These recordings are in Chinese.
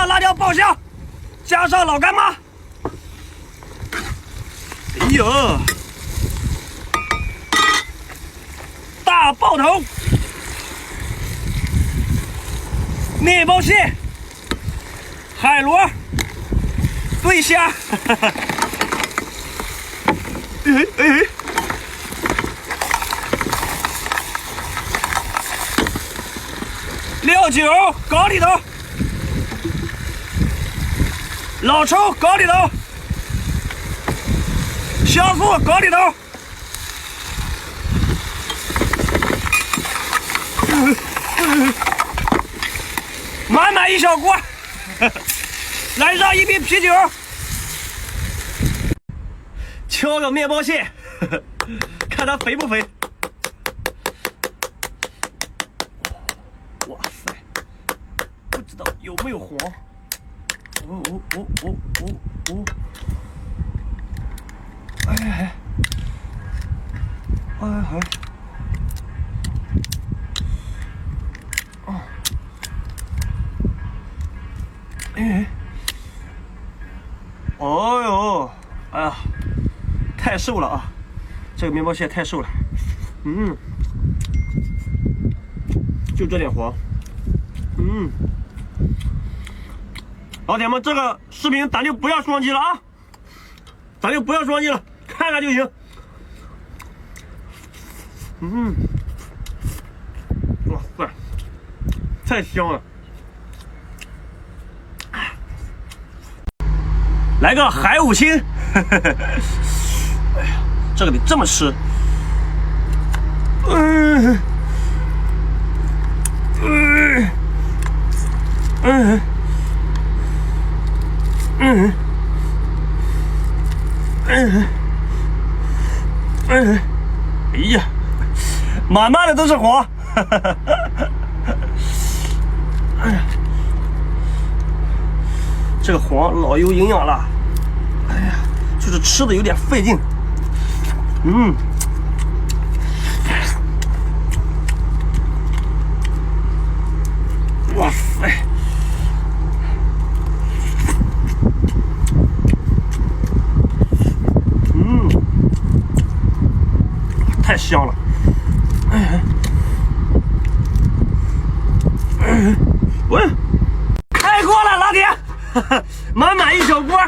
辣椒爆香，加上老干妈。哎呦，大爆头，面包蟹，海螺，对虾。料酒搞里头，老抽搞里头，香素搞里头，满满一小锅，来上一瓶啤酒，敲个面包蟹，看它肥不肥。哇塞，不知道有没有黄？哎，哦呦，哎呀，太瘦了啊！这个面包蟹太瘦了，就这点黄，老铁们，这个视频咱就不要双击了啊，咱就不要双击了，看看就行。哇塞，太香了！来个海五星，哎呀，这个得这么吃。哎呀，满满的都是黄。哎呀，这个黄老有营养了。哎呀，就是吃的有点费劲。哇塞！太香了！喂，开锅了，老铁，满满一小锅。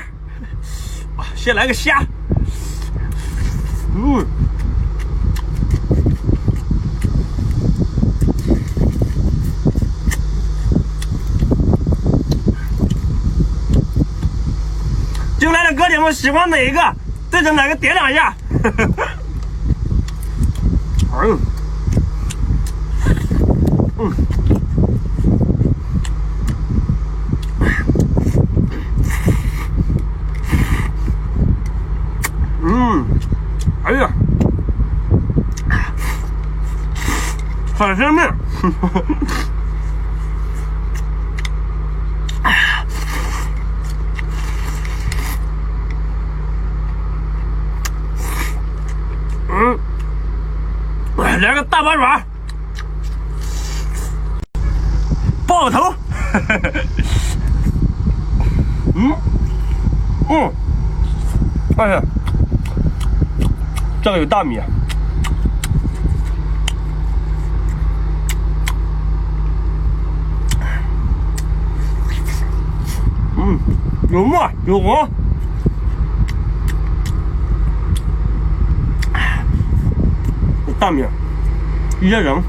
先来个虾，进来的哥姐们喜欢哪一个，对着哪个点两下。哎呀，海鲜面，来个大八爪，爆头，哎呀，这个有大米，有沫有黄，有大米，椰仁。